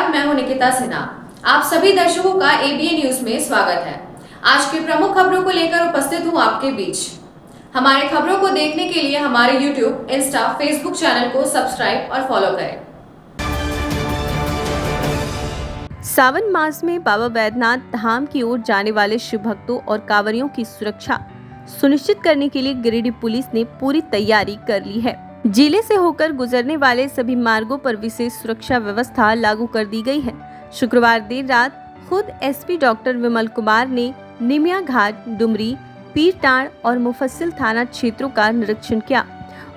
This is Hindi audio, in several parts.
नमस्कार, मैं हूं निकिता सिन्हा। आप सभी दर्शकों का एबीएन न्यूज में स्वागत है। आज की प्रमुख खबरों को लेकर उपस्थित हूं आपके बीच। हमारे खबरों को देखने के लिए हमारे यूट्यूब, इंस्टा, फेसबुक चैनल को सब्सक्राइब और फॉलो करें। सावन मास में बाबा बैद्यनाथ धाम की ओर जाने वाले शिव भक्तों और कांवरियों की सुरक्षा सुनिश्चित करने के लिए गिरिडीह पुलिस ने पूरी तैयारी कर ली है। जिले से होकर गुजरने वाले सभी मार्गों पर विशेष सुरक्षा व्यवस्था लागू कर दी गई है। शुक्रवार देर रात खुद एसपी डॉक्टर विमल कुमार ने निमिया घाट, डुमरी, पीरटांड़ और मुफस्सिल थाना क्षेत्रों का निरीक्षण किया।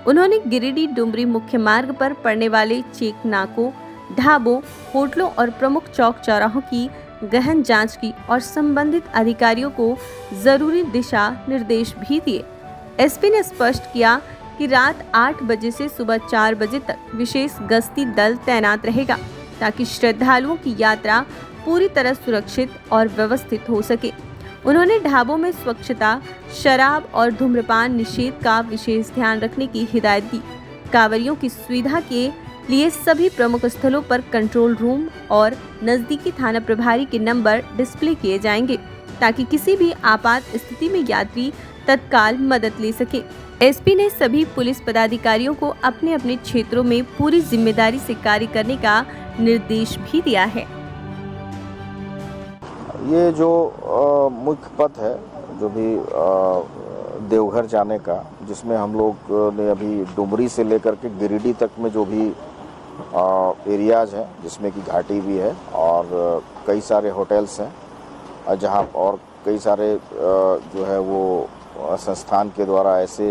उन्होंने गिरिडीह डुमरी मुख्य मार्ग पर पड़ने वाले चेक नाकों, ढाबों, होटलों और प्रमुख चौक चौराहों की गहन जांच की और संबंधित अधिकारियों को जरूरी दिशा निर्देश भी दिए। एसपी ने स्पष्ट किया कि रात 8 बजे से सुबह 4 बजे तक विशेष गश्ती दल तैनात रहेगा ताकि श्रद्धालुओं की यात्रा पूरी तरह सुरक्षित और व्यवस्थित हो सके। उन्होंने ढाबों में स्वच्छता, शराब और धूम्रपान निषेध का विशेष ध्यान रखने की हिदायत दी। कांवरियों की सुविधा के लिए सभी प्रमुख स्थलों पर कंट्रोल रूम और नजदीकी थाना प्रभारी के नंबर डिस्प्ले किए जाएंगे ताकि किसी भी आपात स्थिति में यात्री तत्काल मदद ले सके। एसपी ने सभी पुलिस पदाधिकारियों को अपने अपने क्षेत्रों में पूरी जिम्मेदारी से कार्य करने का निर्देश भी दिया है। ये जो मुख्य पथ है जो भी देवघर जाने का, जिसमें हम लोग ने अभी डुमरी से लेकर के गिरिडीह तक में जो भी एरियाज हैं, जिसमें कि घाटी भी है और कई सारे होटल्स हैं, जहां और कई सारे जो है वो संस्थान के द्वारा ऐसे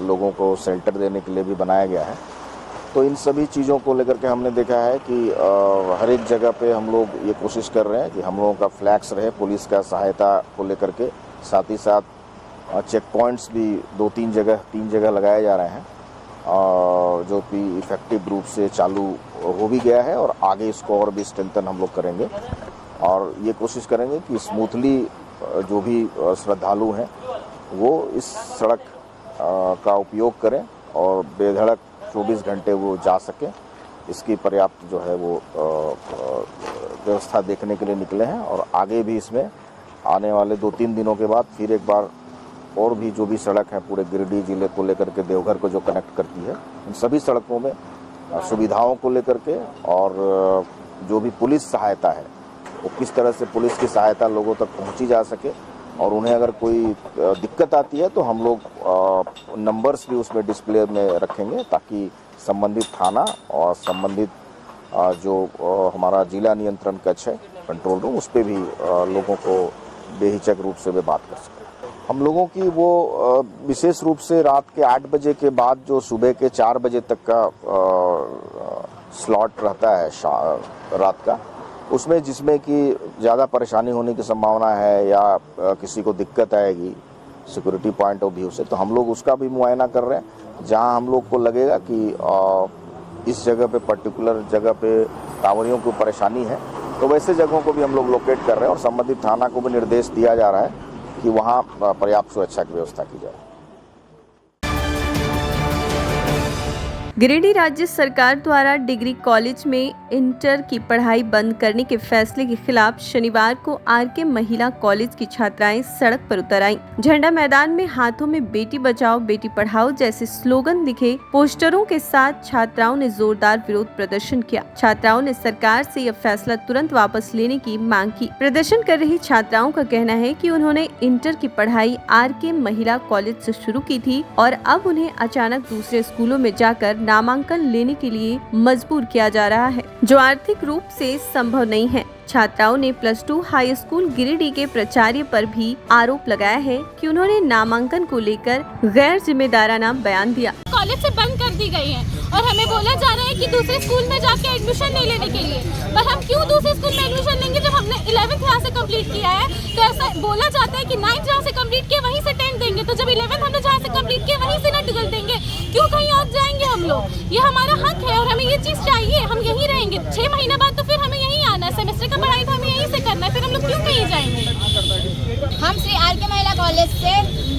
लोगों को शेल्टर देने के लिए भी बनाया गया है। तो इन सभी चीज़ों को लेकर के हमने देखा है कि हर एक जगह पे हम लोग ये कोशिश कर रहे हैं कि हम लोगों का फ्लैग्स रहे पुलिस का सहायता को लेकर के। साथ ही साथ चेक पॉइंट्स भी 3 जगह लगाए जा रहे हैं, जो कि इफेक्टिव रूप से चालू हो भी गया है और आगे इसको और भी स्ट्रेंथन हम लोग करेंगे और ये कोशिश करेंगे कि स्मूथली जो भी श्रद्धालु हैं वो इस सड़क का उपयोग करें और बेधड़क 24 घंटे वो जा सकें। इसकी पर्याप्त जो है वो व्यवस्था देखने के लिए निकले हैं और आगे भी इसमें आने वाले 2-3 दिनों के बाद फिर एक बार और भी जो भी सड़क है पूरे गिरिडीह जिले को लेकर के देवघर को जो कनेक्ट करती है, उन सभी सड़कों में सुविधाओं को लेकर के और जो भी पुलिस सहायता है वो किस तरह से पुलिस की सहायता लोगों तक पहुंची जा सके और उन्हें अगर कोई दिक्कत आती है तो हम लोग नंबर्स भी उसमें डिस्प्ले में रखेंगे ताकि संबंधित थाना और संबंधित जो हमारा जिला नियंत्रण कक्ष है, कंट्रोल रूम, उस पर भी लोगों को बेहिचक रूप से वे बात कर सकें। हम लोगों की वो विशेष रूप से रात के 8 बजे के बाद जो सुबह के 4 बजे तक का स्लॉट रहता है रात का, उसमें जिसमें कि ज़्यादा परेशानी होने की संभावना है या किसी को दिक्कत आएगी सिक्योरिटी पॉइंट ऑफ व्यू से, तो हम लोग उसका भी मुआयना कर रहे हैं। जहां हम लोग को लगेगा कि इस जगह पे पर्टिकुलर जगह पे कांवरियों को परेशानी है, तो वैसे जगहों को भी हम लोग लोकेट कर रहे हैं और संबंधित थाना को भी निर्देश दिया जा रहा है कि वहाँ पर्याप्त सुरक्षा की व्यवस्था की जाए। गिरिडीह राज्य सरकार द्वारा डिग्री कॉलेज में इंटर की पढ़ाई बंद करने के फैसले के खिलाफ शनिवार को आरके महिला कॉलेज की छात्राएं सड़क पर उतर आईं। झंडा मैदान में हाथों में बेटी बचाओ बेटी पढ़ाओ जैसे स्लोगन लिखे पोस्टरों के साथ छात्राओं ने जोरदार विरोध प्रदर्शन किया। छात्राओं ने सरकार से यह फैसला तुरंत वापस लेने की मांग की। प्रदर्शन कर रही छात्राओं का कहना है कि उन्होंने इंटर की पढ़ाई आरके महिला कॉलेज से शुरू की थी और अब उन्हें अचानक दूसरे स्कूलों में जाकर नामांकन लेने के लिए मजबूर किया जा रहा है, जो आर्थिक रूप से संभव नहीं है। छात्राओं ने +2 हाई स्कूल गिरिडीह के प्राचार्य पर भी आरोप लगाया है कि उन्होंने नामांकन को लेकर गैर जिम्मेदाराना बयान दिया। कॉलेज से बंद कर दी गई है और हमें बोला जा रहा है कि दूसरे स्कूल में जाके एडमिशन नहीं लेने के लिए, पर हम क्यों दूसरे स्कूल में एडमिशन लेंगे जब हमने 11th यहाँ से कंप्लीट किया है। तो ऐसा बोला जाता है कि 9th जहाँ से कंप्लीट किया वहीं से 10th देंगे, तो जब 11th हमने जहाँ से कंप्लीट किया वहीं से ना टिकट देंगे, क्यों कहीं और जाएंगे हम लोग। ये हमारा हक है और हमें ये चीज चाहिए, हम यहीं रहेंगे। 6 महीने बाद तो फिर हमें यहीं आना है, सेमेस्टर का पढ़ाई तो हमें यहीं से करना है, फिर हम लोग क्यों कहीं जाएंगे। हम श्री आर.के. महिला कॉलेज से,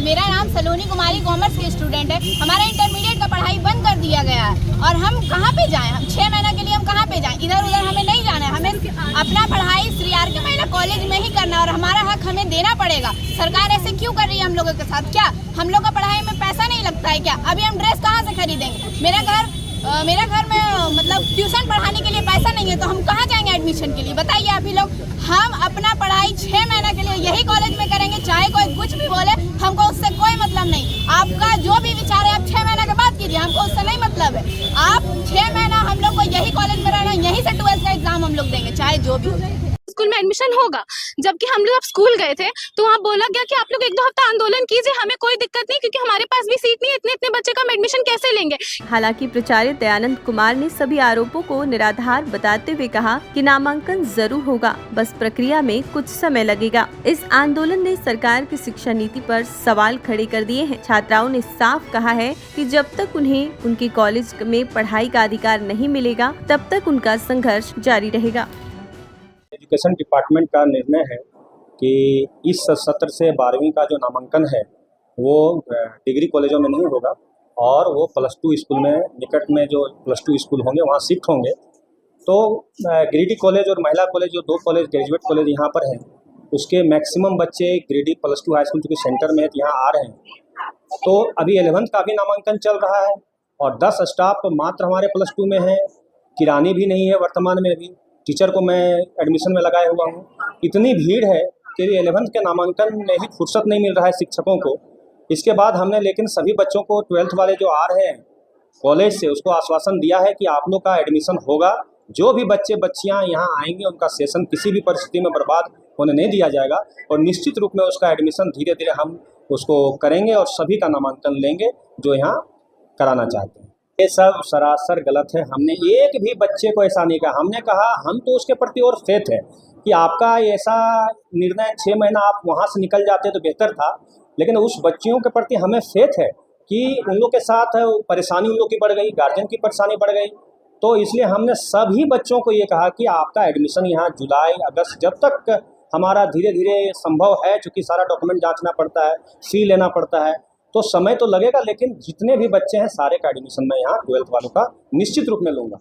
मेरा नाम सलोनी कुमारी कॉमर्स की स्टूडेंट है। हमारा इंटरमीडिएट का पढ़ाई बंद कर दिया गया है और हम कहाँ पे जाएं? हम 6 महीना के लिए हम कहाँ पे जाएं? इधर उधर हमें नहीं जाना है। हमें अपना पढ़ाई श्री आर.के. महिला कॉलेज में ही करना है और हमारा हक हमें देना पड़ेगा। सरकार ऐसे क्यों कर रही है हम लोगों के साथ? क्या हम लोग का पढ़ाई में पैसा नहीं लगता है क्या? अभी हम ड्रेस कहाँ से खरीदेंगे? मेरा घर में मतलब ट्यूशन पढ़ाने के लिए पैसा नहीं है, तो हम कहाँ जाएंगे एडमिशन के लिए? बताइए आप ही लोग। हम अपना पढ़ाई 6 महीना के लिए यही कॉलेज में करेंगे, चाहे कोई कुछ भी बोले, हमको उससे कोई मतलब नहीं। आपका जो भी विचार है आप 6 महीना के बाद कीजिए, हमको उससे नहीं मतलब है। आप 6 महीना हम लोग को यही कॉलेज में रहना, यहीं से 12th का एग्जाम हम लोग देंगे, चाहे जो भी हो जाए। स्कूल में एडमिशन होगा, जबकि हम लोग अब स्कूल गए थे तो वहाँ बोला गया कि आप लोग 1-2 हफ्ता आंदोलन कीजिए, हमें कोई दिक्कत नहीं, क्योंकि हमारे पास भी सीट नहीं है, इतने बच्चे का हम एडमिशन कैसे लेंगे। हालांकि प्राचार्य दयानंद कुमार ने सभी आरोपों को निराधार बताते हुए कहा कि नामांकन जरूर होगा, बस प्रक्रिया में कुछ समय लगेगा। इस आंदोलन ने सरकार की शिक्षा नीति पर सवाल खड़े कर दिए हैं। छात्राओं ने साफ कहा है कि जब तक उन्हें उनके कॉलेज में पढ़ाई का अधिकार नहीं मिलेगा, तब तक उनका संघर्ष जारी रहेगा। एजुकेशन डिपार्टमेंट का निर्णय है कि इस सत्र से 12वीं का जो नामांकन है वो डिग्री कॉलेजों में नहीं होगा और वो +2 स्कूल में, निकट में जो +2 स्कूल होंगे वहाँ शिफ्ट होंगे। तो गिरिडीह कॉलेज और महिला कॉलेज, जो 2 कॉलेज ग्रेजुएट कॉलेज यहाँ पर हैं, उसके मैक्सिमम बच्चे गिरिडीह +2 हाई स्कूल चूँकि सेंटर में है यहाँ आ रहे हैं। तो अभी 11th का भी नामांकन चल रहा है और 10 स्टाफ मात्र हमारे +2 में है। किरानी भी नहीं है वर्तमान में, अभी टीचर को मैं एडमिशन में लगाया हुआ हूँ। इतनी भीड़ है कि 11th के नामांकन में ही फुर्सत नहीं मिल रहा है शिक्षकों को। इसके बाद हमने लेकिन सभी बच्चों को 12th वाले जो आ रहे हैं कॉलेज से, उसको आश्वासन दिया है कि आप लोग का एडमिशन होगा। जो भी बच्चे बच्चियाँ यहाँ आएंगे उनका सेशन किसी भी परिस्थिति में बर्बाद होने नहीं दिया जाएगा और निश्चित रूप में उसका एडमिशन धीरे धीरे हम उसको करेंगे और सभी का नामांकन लेंगे जो यहाँ कराना चाहते हैं। ये सब सरासर गलत है। हमने एक भी बच्चे को ऐसा नहीं कहा। हमने कहा हम तो उसके प्रति और फेथ है कि आपका ऐसा निर्णय 6 महीना आप वहाँ से निकल जाते तो बेहतर था, लेकिन उस बच्चियों के प्रति हमें फेथ है कि उन लोग के साथ परेशानी उन लोग की बढ़ गई, गार्जियन की परेशानी बढ़ गई। तो इसलिए हमने सभी बच्चों को ये कहा कि आपका एडमिशन यहाँ जुलाई अगस्त, जब तक हमारा धीरे धीरे संभव है, चूँकि सारा डॉक्यूमेंट जाँचना पड़ता है, फी लेना पड़ता है, तो समय तो लगेगा, लेकिन जितने भी बच्चे हैं सारे का एडमिशन मैं यहाँ 12th वालों का निश्चित रूप में लूँगा।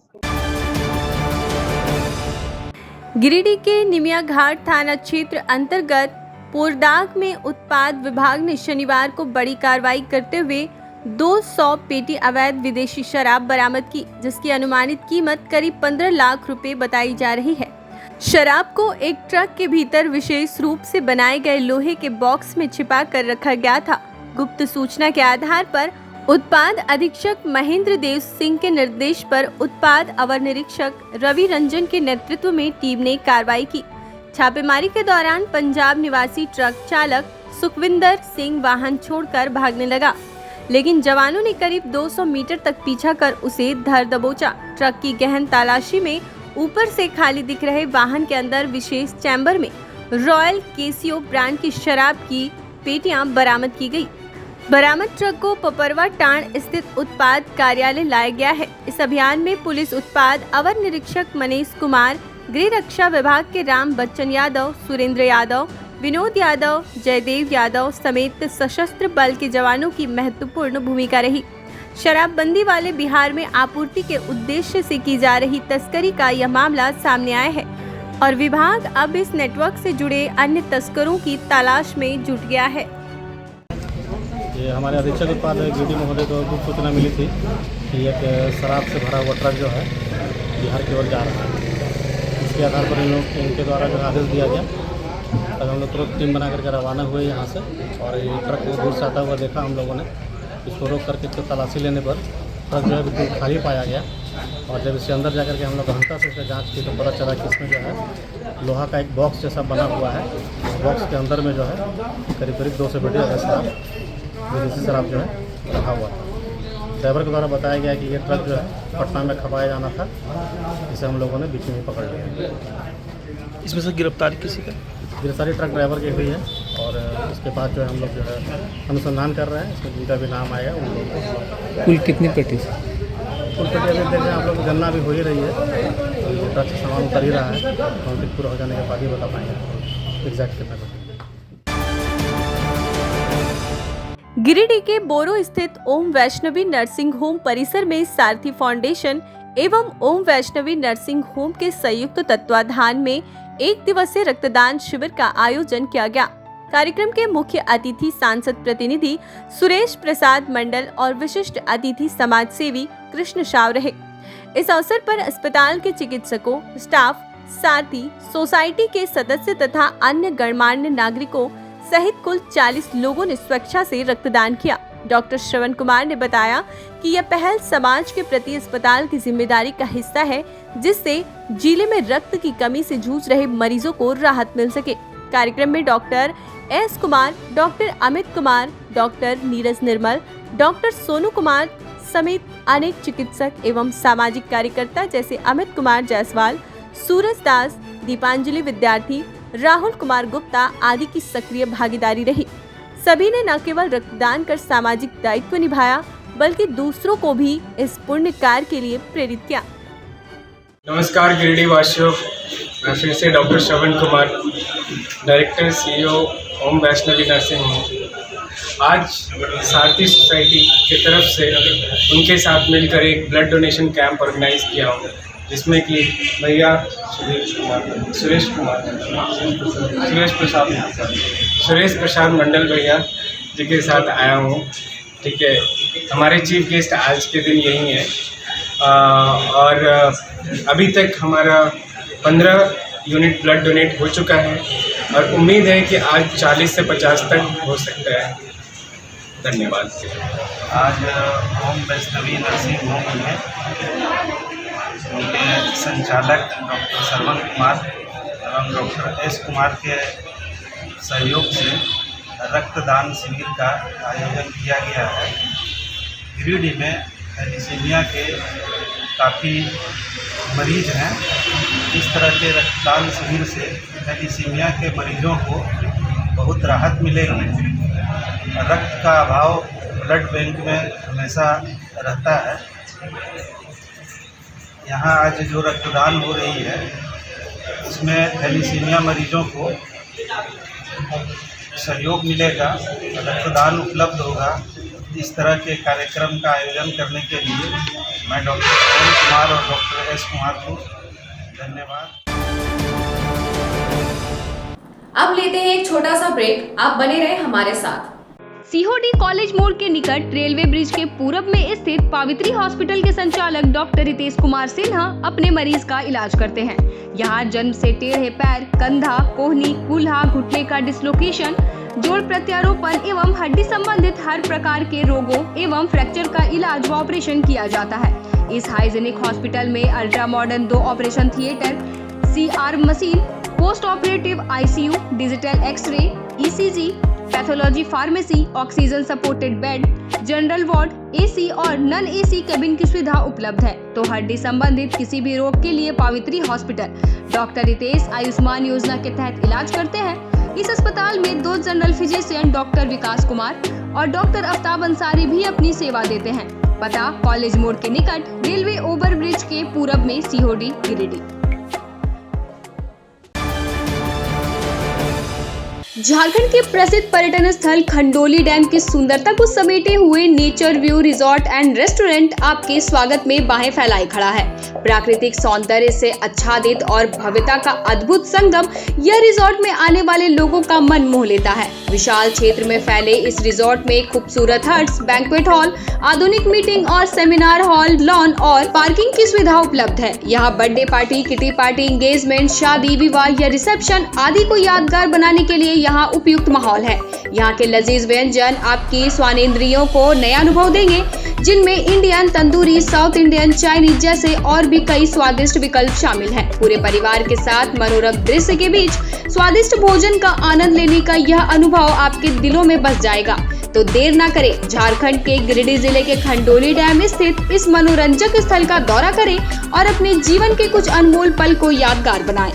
गिरिडीह के निमिया घाट थाना क्षेत्र अंतर्गत पोरदाग में उत्पाद विभाग ने शनिवार को बड़ी कार्रवाई करते हुए 200 पेटी अवैध विदेशी शराब बरामद की, जिसकी अनुमानित कीमत करीब 15 लाख रुपए बताई जा रही है। शराब को एक ट्रक के भीतर विशेष रूप से बनाए गए लोहे के बॉक्स में छिपा कर रखा गया था। गुप्त सूचना के आधार पर उत्पाद अधीक्षक महेंद्र देव सिंह के निर्देश पर उत्पाद अवर निरीक्षक रवि रंजन के नेतृत्व में टीम ने कार्रवाई की। छापेमारी के दौरान पंजाब निवासी ट्रक चालक सुखविंदर सिंह वाहन छोड़कर भागने लगा, लेकिन जवानों ने करीब 200 मीटर तक पीछा कर उसे धर दबोचा। ट्रक की गहन तलाशी में ऊपर से खाली दिख रहे वाहन के अंदर विशेष चैम्बर में रॉयल केसियो ब्रांड की शराब की पेटियां बरामद की गई। बरामद ट्रक को पपरवा टांड स्थित उत्पाद कार्यालय लाया गया है। इस अभियान में पुलिस उत्पाद अवर निरीक्षक मनीष कुमार, गृह रक्षा विभाग के राम बच्चन यादव, सुरेंद्र यादव, विनोद यादव, जयदेव यादव समेत सशस्त्र बल के जवानों की महत्वपूर्ण भूमिका रही। शराबबंदी वाले बिहार में आपूर्ति के उद्देश्य से की जा रही तस्करी का यह मामला सामने आया है और विभाग अब इस नेटवर्क से जुड़े अन्य तस्करों की तलाश में जुट गया है। ये हमारे अधीक्षक उत्पाद गिरिडीह महोदय को गुप्त सूचना मिली थी कि एक शराब से भरा हुआ ट्रक जो है बिहार की ओर जा रहा है। इसके आधार पर इनके द्वारा जो आदेश दिया गया, तब हम लोग तुरंत टीम बना करके रवाना हुए यहाँ से और ये ट्रक को दूर से आता हुआ देखा हम लोगों ने। इसको रोक करके इसको तलाशी लेने पर ट्रक जो है बिल्कुल खाली पाया गया और जब इसके अंदर जाकर के हम लोग गहनता से इसका जाँच की तो पता चला कि इसमें जो है लोहा का एक बॉक्स जैसा बना हुआ है। उस बॉक्स के अंदर में जो है करीब 200 पेटी शराब, विदेशी शराब जो है रखा हुआ था। ड्राइवर के द्वारा बताया गया कि ये ट्रक जो है पटना में खपाया जाना था, इसे हम लोगों ने बीच में ही पकड़ लिया। इसमें से गिरफ्तारी किसी का? गिरफ्तारी ट्रक ड्राइवर की हुई है और इसके बाद जो है हम लोग जो है अनुसंधान कर रहे हैं। इसमें जिनका भी नाम आएगा उन लोगों को। कुल कितनी पेटी से? कुल पेटी अभी देख रहे हैं, आप लोग गणना भी हो ही रही है। तो ट्रक से सामान उतर ही रहा है, काउंटिंग पूरा हो जाने के बाद ही बता पाएंगे एग्जैक्ट कितना। गिरिडीह के बोरो स्थित ओम वैष्णवी नर्सिंग होम परिसर में सारथी फाउंडेशन एवं ओम वैष्णवी नर्सिंग होम के संयुक्त तत्वाधान में 1 दिवसीय रक्तदान शिविर का आयोजन किया गया। कार्यक्रम के मुख्य अतिथि सांसद प्रतिनिधि सुरेश प्रसाद मंडल और विशिष्ट अतिथि समाज सेवी कृष्ण शाव रहे। इस अवसर पर अस्पताल के चिकित्सकों, स्टाफ, सारथी, सोसाइटी के सदस्य तथा अन्य गणमान्य नागरिकों सहित कुल 40 लोगों ने स्वेच्छा से रक्तदान किया। डॉक्टर श्रवण कुमार ने बताया कि यह पहल समाज के प्रति अस्पताल की जिम्मेदारी का हिस्सा है, जिससे जिले में रक्त की कमी से जूझ रहे मरीजों को राहत मिल सके। कार्यक्रम में doctor S Kumar, doctor Amit Kumar, doctor Neeraj Nirmal, doctor Sonu Kumar समेत अनेक चिकित्सक एवं सामाजिक कार्यकर्ता जैसे अमित कुमार जायसवाल, सूरज दास, दीपांजलि विद्यार्थी, राहुल कुमार गुप्ता आदि की सक्रिय भागीदारी रही। सभी ने न केवल रक्तदान कर सामाजिक दायित्व निभाया, बल्कि दूसरों को भी इस पुण्य कार्य के लिए प्रेरित किया। नमस्कार गिरिडीह वासियों, मैं फिर से doctor Shravan Kumar, director CEO ओम वैष्णवी नर्सिंग होम। आज सारथी सोसाइटी की तरफ से उनके साथ मिलकर एक ब्लड डोनेशन कैंप ऑर्गेनाइज किया हूँ, जिसमें कि भैया सुरेश प्रसाद मंडल भैया जी के साथ आया हूँ। ठीक है, हमारे चीफ गेस्ट आज के दिन यही हैं और अभी तक हमारा 15 यूनिट ब्लड डोनेट हो चुका है और उम्मीद है कि आज 40 से 50 तक हो सकता है। धन्यवाद। आज ओम वैष्णवी नर्सिंग होम में उनके संचालक डॉक्टर श्रवण कुमार एवं डॉक्टर एस कुमार के सहयोग से रक्तदान शिविर का आयोजन किया गया है। गिरिडीह में थैलीसीमिया के काफ़ी मरीज हैं। इस तरह के रक्तदान शिविर से थैलीसीमिया के मरीजों को बहुत राहत मिलेगी। रक्त का अभाव ब्लड बैंक में हमेशा रहता है। यहाँ आज जो रक्तदान हो रही है उसमें थैलीसीमिया मरीजों को सहयोग मिलेगा, रक्तदान उपलब्ध होगा। इस तरह के कार्यक्रम का आयोजन करने के लिए मैं डॉक्टर श्रवण कुमार और डॉक्टर एस कुमार को धन्यवाद। अब लेते हैं एक छोटा सा ब्रेक, आप बने रहे हमारे साथ। सीहोडी कॉलेज मोड़ के निकट रेलवे ब्रिज के पूरब में स्थित पावित्री हॉस्पिटल के संचालक डॉक्टर रितेश कुमार सिन्हा अपने मरीज का इलाज करते हैं। यहाँ जन्म से टेढ़े पैर, कंधा, कोहनी, कूल्हा, घुटने का डिसलोकेशन, जोड़ प्रत्यारोपण एवं हड्डी संबंधित हर प्रकार के रोगों एवं फ्रैक्चर का इलाज व ऑपरेशन किया जाता है। इस हाइजेनिक हॉस्पिटल में ultra modern 2 operation theatre, CR machine, post operative ICU, digital X ray, ECG, pathology pharmacy, oxygen supported bed, general ward, AC और नॉन AC केबिन की सुविधा उपलब्ध है। तो हड्डी संबंधित किसी भी रोग के लिए पावित्री हॉस्पिटल डॉक्टर रितेश आयुष्मान योजना के तहत इलाज करते हैं। इस अस्पताल में 2 जनरल फिजिशियन डॉक्टर विकास कुमार और डॉक्टर आफ्ताब अंसारी भी अपनी सेवा देते हैं। पता कॉलेज मोड़ के निकट रेलवे ओवर ब्रिज के पूरब में, सीहोडी, गिरिडीह। झारखंड के प्रसिद्ध पर्यटन स्थल खंडोली डैम की सुंदरता को समेटे हुए nature view resort and restaurant आपके स्वागत में बाहें फैलाए खड़ा है। प्राकृतिक सौंदर्य से आच्छादित और भव्यता का अद्भुत संगम यह रिजॉर्ट में आने वाले लोगों का मन मोह लेता है। विशाल क्षेत्र में फैले इस रिजॉर्ट में खूबसूरत हट्स, बैंक्वेट हॉल, आधुनिक मीटिंग और सेमिनार हॉल, लॉन और पार्किंग की सुविधा उपलब्ध है। यहाँ birthday party, kitty party, engagement, शादी, विवाह या रिसेप्शन आदि को यादगार बनाने के लिए यहाँ उपयुक्त माहौल है। यहाँ के लजीज व्यंजन आपकी स्वानेंद्रियों को नया अनुभव देंगे, जिनमें Indian, tandoori, south Indian, Chinese जैसे और भी कई स्वादिष्ट विकल्प शामिल हैं। पूरे परिवार के साथ मनोरम दृश्य के बीच स्वादिष्ट भोजन का आनंद लेने का यह अनुभव आपके दिलों में बस जाएगा। तो देर ना करें, झारखंड के गिरिडीह जिले के खंडोली डैम स्थित इस मनोरंजक स्थल का दौरा करें और अपने जीवन के कुछ अनमोल पल को यादगार बनाएं।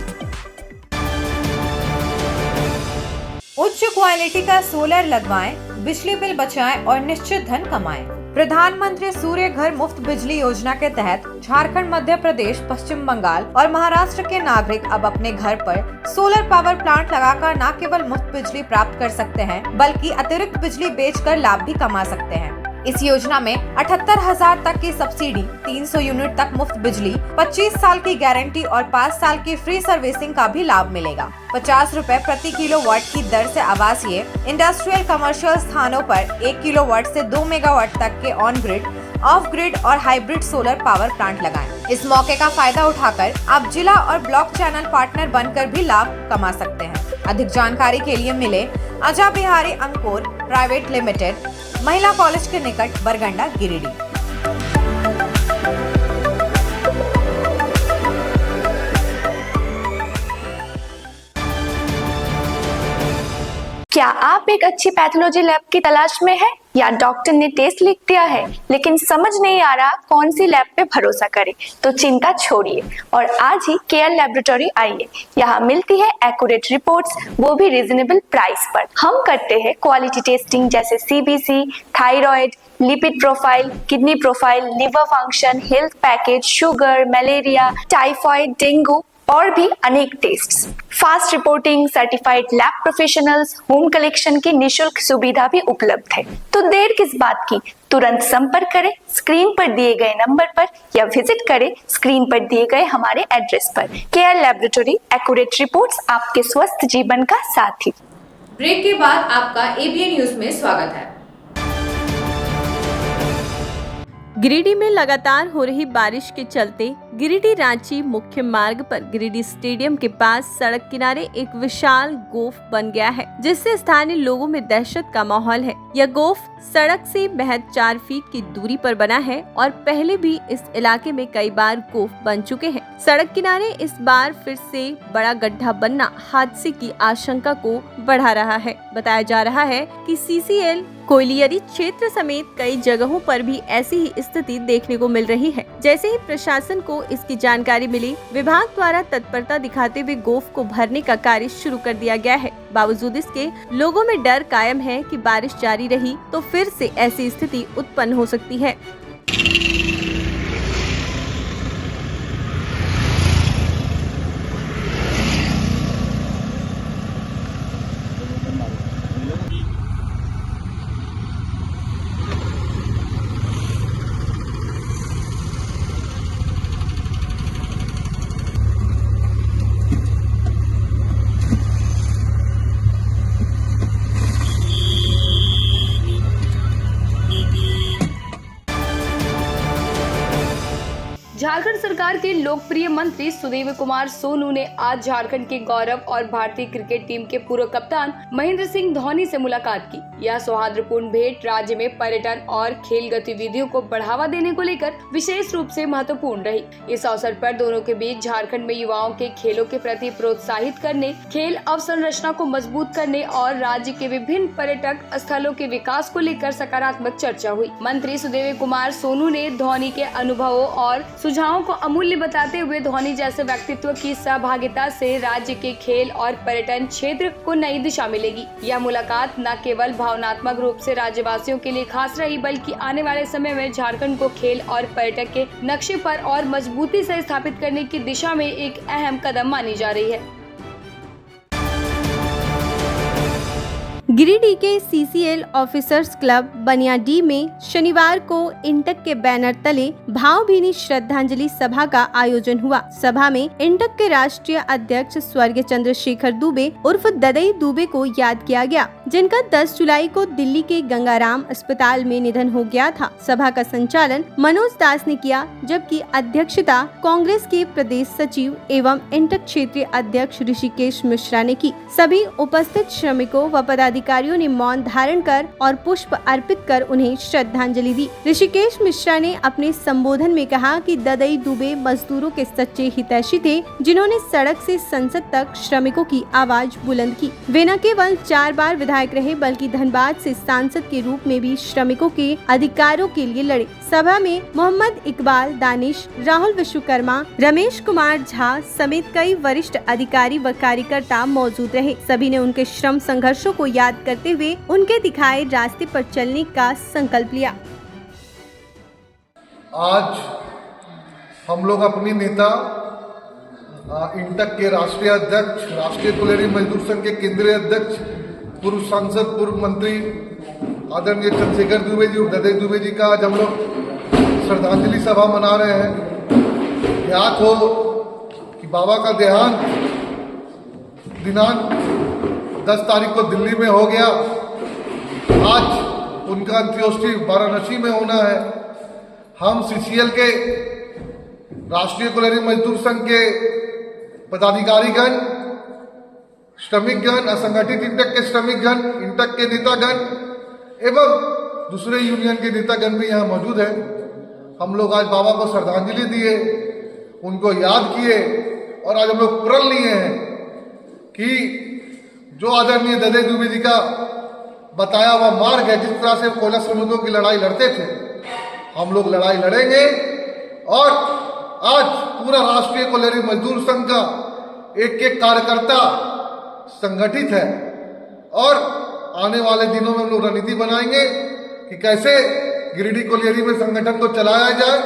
उच्च क्वालिटी का सोलर लगवाएं, बिजली बिल बचाएं और निश्चित धन कमाएं। प्रधानमंत्री सूर्य घर मुफ्त बिजली योजना के तहत झारखंड, मध्य प्रदेश, पश्चिम बंगाल और महाराष्ट्र के नागरिक अब अपने घर पर सोलर पावर प्लांट लगाकर न केवल मुफ्त बिजली प्राप्त कर सकते हैं, बल्कि अतिरिक्त बिजली बेचकर लाभ भी कमा सकते हैं। इस योजना में 78,000 तक की सब्सिडी, 300 यूनिट तक मुफ्त बिजली, 25 साल की गारंटी और 5 साल की फ्री सर्विसिंग का भी लाभ मिलेगा। 50 रुपए प्रति किलोवाट की दर से आवासीय, इंडस्ट्रियल, कमर्शियल स्थानों पर 1 किलोवाट से 2 मेगावाट तक के ऑन ग्रिड, ऑफ ग्रिड और हाइब्रिड सोलर पावर प्लांट लगाएं। इस मौके का फायदा उठाकर आप जिला और ब्लॉक चैनल पार्टनर बनकर भी लाभ कमा सकते हैं। अधिक जानकारी के लिए मिले अजा बिहारी अंकुर प्राइवेट लिमिटेड, महिला कॉलेज के निकट, बरगंडा, गिरिडीह। क्या आप एक अच्छी पैथोलॉजी लैब की तलाश में हैं या डॉक्टर ने टेस्ट लिख दिया है लेकिन समझ नहीं आ रहा कौन सी लैब पे भरोसा करें? तो चिंता छोड़िए और आज ही केयर लैबोरेटरी आइए। यहाँ मिलती है एक्यूरेट रिपोर्ट्स, वो भी रीजनेबल प्राइस पर। हम करते हैं क्वालिटी टेस्टिंग जैसे CBC, thyroid, lipid profile, kidney profile, liver function, health package, sugar, malaria, typhoid, dengue और भी अनेक tests. Fast reporting, certified lab professionals, home collection की निशुल्क सुविधा भी उपलब्ध है। तो देर किस बात की, तुरंत संपर्क करें स्क्रीन पर दिए गए नंबर पर या विजिट करें स्क्रीन पर दिए गए हमारे एड्रेस पर। केयर लैबोरेटरी, एक्यूरेट रिपोर्ट्स, आपके स्वस्थ जीवन का साथी। ब्रेक के बाद आपका ABN न्यूज में स्वागत है। गिरिडीह में लगातार हो रही बारिश के चलते गिरिडीह रांची मुख्य मार्ग पर गिरिडीह स्टेडियम के पास सड़क किनारे एक विशाल गोफ बन गया है, जिससे स्थानीय लोगों में दहशत का माहौल है। यह गोफ सड़क से महज 4 फीट की दूरी पर बना है और पहले भी इस इलाके में कई बार गोफ बन चुके हैं। सड़क किनारे इस बार फिर से बड़ा गड्ढा बनना हादसे की आशंका को बढ़ा रहा है। बताया जा रहा है कि CCL कोयलियरी क्षेत्र समेत कई जगहों पर भी ऐसी ही स्थिति देखने को मिल रही है। जैसे ही प्रशासन को इसकी जानकारी मिली, विभाग द्वारा तत्परता दिखाते हुए गोफ को भरने का कार्य शुरू कर दिया गया है। बावजूद इसके लोगों में डर कायम है कि बारिश जारी रही तो फिर से ऐसी स्थिति उत्पन्न हो सकती है। झारखंड सरकार के लोकप्रिय मंत्री सुदेव कुमार सोनू ने आज झारखंड के गौरव और भारतीय क्रिकेट टीम के पूर्व कप्तान महेंद्र सिंह धोनी से मुलाकात की। यह सौहार्दपूर्ण भेंट राज्य में पर्यटन और खेल गतिविधियों को बढ़ावा देने को लेकर विशेष रूप से महत्वपूर्ण रही। इस अवसर पर दोनों के बीच झारखंड में युवाओं के खेलों के प्रति प्रोत्साहित करने, खेल अवसंरचना को मजबूत करने और राज्य के विभिन्न पर्यटक स्थलों के विकास को लेकर सकारात्मक चर्चा हुई। मंत्री सुदेव कुमार सोनू ने धोनी के अनुभवों और सुझावों को अमूल्य बताते हुए धोनी जैसे व्यक्तित्व की सहभागिता से राज्य के खेल और पर्यटन क्षेत्र को नई दिशा मिलेगी। यह मुलाकात न केवल भावनात्मक रूप से राज्यवासियों के लिए खास रही, बल्कि आने वाले समय में झारखंड को खेल और पर्यटक के नक्शे पर और मजबूती से स्थापित करने की दिशा में एक अहम कदम मानी जा रही है। गिरिडीह के CCL ऑफिसर्स क्लब बनियाडीह में शनिवार को इंटक के बैनर तले भावभीनी श्रद्धांजलि सभा का आयोजन हुआ। सभा में इंटक के राष्ट्रीय अध्यक्ष स्वर्गीय चंद्रशेखर दुबे उर्फ ददई दुबे को याद किया गया, जिनका 10 जुलाई को दिल्ली के गंगाराम अस्पताल में निधन हो गया था। सभा का संचालन मनोज दास ने किया, जबकि अध्यक्षता कांग्रेस के प्रदेश सचिव एवं इंटक क्षेत्रीय अध्यक्ष ऋषिकेश मिश्रा ने की। सभी उपस्थित श्रमिकों व पदाधिकारियों ने मौन धारण कर और पुष्प अर्पित कर उन्हें श्रद्धांजलि दी। ऋषिकेश मिश्रा ने अपने संबोधन में कहा कि ददई दुबे मजदूरों के सच्चे हितैषी थे, जिन्होंने सड़क से संसद तक श्रमिकों की आवाज बुलंद की। वे न केवल 4 बार विधायक रहे, बल्कि धनबाद से सांसद के रूप में भी श्रमिकों के अधिकारों के लिए लड़े। सभा में मोहम्मद इकबाल दानिश, राहुल विश्वकर्मा, रमेश कुमार झा समेत कई वरिष्ठ अधिकारी व कार्यकर्ता मौजूद रहे। सभी ने उनके श्रम संघर्षों को याद करते हुए उनके दिखाए रास्ते पर चलने का संकल्प लिया। आज हम लोग अपनी नेता इंटक के राष्ट्रीय अध्यक्ष, राष्ट्रीय कुलेरी मजदूर संघ के केंद्रीय अध्यक्ष, पूर्व सांसद, पूर्व मंत्री आदरणीय चंद्रशेखर दुबे जी और ददे दुबे जी का आज हम लोग श्रद्धांजलि सभा मना रहे हैं। याद हो कि बाबा का देहांत दिनांक 10 तारीख को दिल्ली में हो गया। आज उनका अंत्योष्टि वाराणसी में होना है। हम सीसीएल के राष्ट्रीय कुलेरी मजदूर संघ के पदाधिकारीगण, श्रमिकगण, असंगठित इंटक के श्रमिकगण, इंटक के नेतागण एवं दूसरे यूनियन के नेतागण भी यहाँ मौजूद हैं। हम लोग आज बाबा को श्रद्धांजलि दिए, उनको याद किए और आज हम लोग प्रण लिए हैं कि जो आदरणीय ददे दुबे जी का बताया हुआ मार्ग है, जिस तरह से कोयला श्रमिकों की लड़ाई लड़ते थे, हम लोग लड़ाई लड़ेंगे। और आज पूरा राष्ट्रीय कुलेरी मजदूर संघ का एक एक कार्यकर्ता संगठित है और आने वाले दिनों में हम लोग रणनीति बनाएंगे कि कैसे गिरिडीह कोलियरी में संगठन को चलाया जाए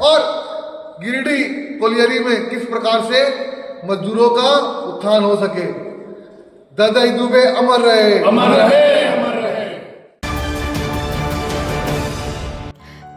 और गिरिडीह कोलियरी में किस प्रकार से मजदूरों का उत्थान हो सके। ददे दुबे अमर रहे, अमर रहे, अमर रहे।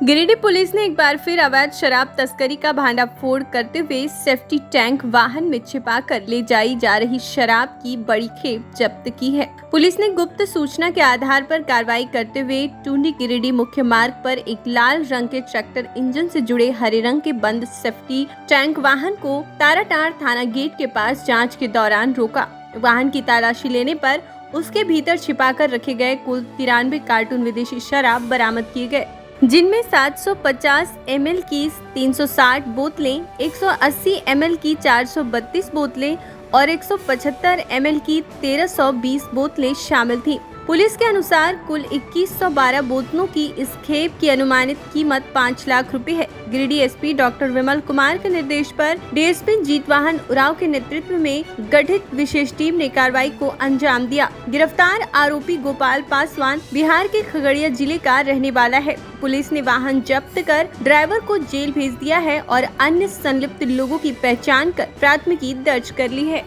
गिरिडीह पुलिस ने एक बार फिर अवैध शराब तस्करी का भांडाफोड़ करते हुए सेफ्टी टैंक वाहन में छिपाकर ले जाई जा रही शराब की बड़ी खेप जब्त की है। पुलिस ने गुप्त सूचना के आधार पर कार्रवाई करते हुए टूंडी गिरिडीह मुख्य मार्ग पर एक लाल रंग के ट्रैक्टर इंजन से जुड़े हरे रंग के बंद सेफ्टी टैंक वाहन को ताराटाड़ थाना गेट के पास जाँच के दौरान रोका। वाहन की तलाशी लेने पर उसके भीतर छिपाकर रखे गए कुल 93 कार्टून विदेशी शराब बरामद किए गए, जिनमें 750 ml की 360 बोतलें, 180 ml की 432 बोतलें और 175 ml की 1320 बोतलें शामिल थीं। पुलिस के अनुसार कुल 2112 बोतलों की इस खेप की अनुमानित कीमत 5 लाख रुपए है। गिरिडीह एसपी डॉक्टर विमल कुमार के निर्देश पर डीएसपी जीतवाहन उरांव के नेतृत्व में गठित विशेष टीम ने कार्रवाई को अंजाम दिया। गिरफ्तार आरोपी गोपाल पासवान बिहार के खगड़िया जिले का रहने वाला है। पुलिस ने वाहन जब्त कर ड्राइवर को जेल भेज दिया है और अन्य संलिप्त लोगों की पहचान कर प्राथमिकी दर्ज कर ली है।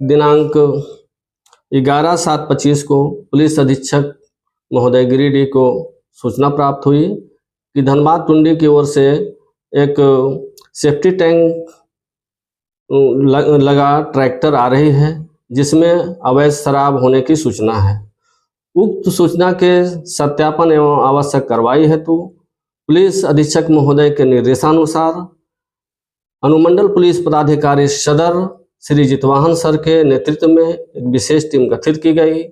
दिनांक 11/7/25 को पुलिस अधीक्षक महोदय गिरिडीह को सूचना प्राप्त हुई कि धनबाद टुंडी की ओर से एक सेफ्टी टैंक लगा ट्रैक्टर आ रही है, जिसमें अवैध शराब होने की सूचना है। उक्त सूचना के सत्यापन एवं आवश्यक कार्रवाई हेतु पुलिस अधीक्षक महोदय के निर्देशानुसार अनुमंडल पुलिस पदाधिकारी सदर श्री जितवाहन सर के नेतृत्व में एक विशेष टीम गठित की गई।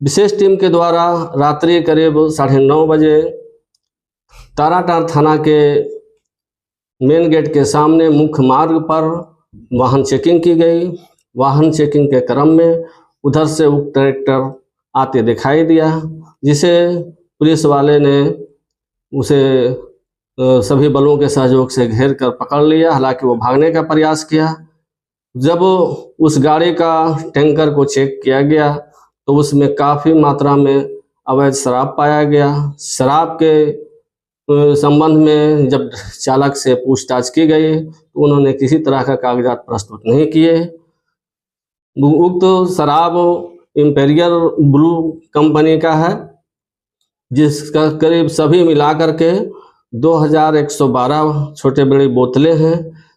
विशेष टीम के द्वारा रात्रि करीब 9:30 बजे ताराटाड़ थाना के मेन गेट के सामने मुख्य मार्ग पर वाहन चेकिंग की गई। वाहन चेकिंग के क्रम में उधर से उक्त ट्रैक्टर आते दिखाई दिया, जिसे पुलिस वाले ने उसे सभी बलों के सहयोग से घेर कर पकड़ लिया। हालांकि वो भागने का प्रयास किया। जब उस गाड़ी का टैंकर को चेक किया गया तो उसमें काफ़ी मात्रा में अवैध शराब पाया गया। शराब के संबंध में जब चालक से पूछताछ की गई तो उन्होंने किसी तरह का कागजात प्रस्तुत नहीं किए। उक्त शराब इंपेरियल ब्लू कंपनी का है, जिसका करीब सभी मिलाकर के 2112 छोटे बड़ी बोतलें हैं,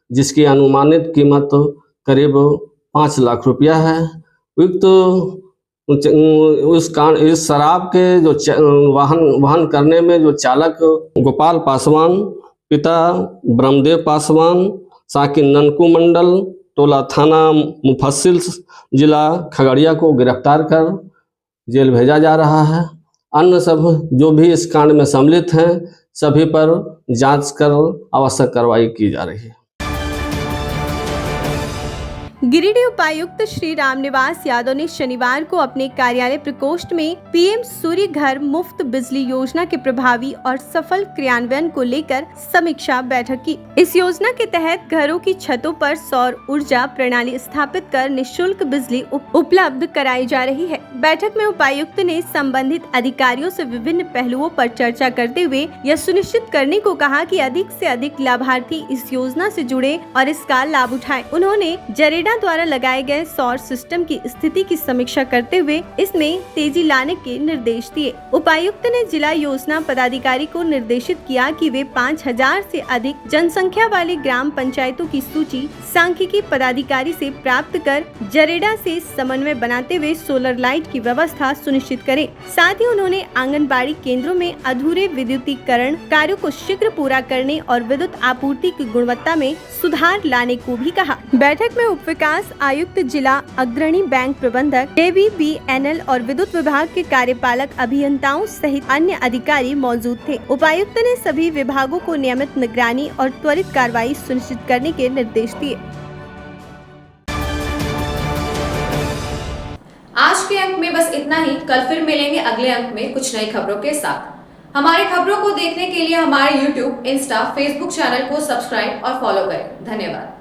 जिसकी अनुमानित कीमत करीब 5 लाख रुपया है। उक्त इस शराब के जो वाहन करने में जो चालक गोपाल पासवान, पिता ब्रह्मदेव पासवान, साकिन ननकू मंडल, टोला थाना मुफस्सिल जिला खगड़िया को गिरफ्तार कर जेल भेजा जा रहा है। अन्य सब जो भी इस कांड में सम्मिलित हैं सभी पर जांच कर आवश्यक कार्रवाई की जा रही है। गिरिडीह उपायुक्त श्री रामनिवास यादव ने शनिवार को अपने कार्यालय प्रकोष्ठ में पीएम सूर्य घर मुफ्त बिजली योजना के प्रभावी और सफल क्रियान्वयन को लेकर समीक्षा बैठक की। इस योजना के तहत घरों की छतों पर सौर ऊर्जा प्रणाली स्थापित कर निःशुल्क बिजली उपलब्ध कराई जा रही है। बैठक में उपायुक्त ने संबंधित अधिकारियों से विभिन्न पहलुओं पर चर्चा करते हुए यह सुनिश्चित करने को कहा कि अधिक से अधिक लाभार्थी इस योजना से जुड़े और इसका लाभ उठाएं। उन्होंने जरेडा द्वारा लगाए गए सौर सिस्टम की स्थिति की समीक्षा करते हुए इसमें तेजी लाने के निर्देश दिए। उपायुक्त ने जिला योजना पदाधिकारी को निर्देशित किया कि वे 5000 से अधिक जनसंख्या वाली ग्राम पंचायतों की सूची सांख्यिकी पदाधिकारी से प्राप्त कर जरेडा से समन्वय बनाते हुए सोलर लाइट की व्यवस्था सुनिश्चित करें। साथ ही उन्होंने आंगनबाड़ी केंद्रों में अधूरे विद्युतीकरण कार्यों को शीघ्र पूरा करने और विद्युत आपूर्ति की गुणवत्ता में सुधार लाने को भी कहा। बैठक में उप विकास आयुक्त, जिला अग्रणी बैंक प्रबंधक, AVBNL और विद्युत विभाग के कार्यपालक अभियंताओं सहित अन्य अधिकारी मौजूद थे। उपायुक्त ने सभी विभागों को नियमित निगरानी और त्वरित कार्रवाई सुनिश्चित करने के निर्देश दिए। आज के अंक में बस इतना ही। कल फिर मिलेंगे अगले अंक में कुछ नई खबरों के साथ। हमारी खबरों को देखने के लिए हमारे YouTube, Insta, Facebook चैनल को सब्सक्राइब और फॉलो करें। धन्यवाद।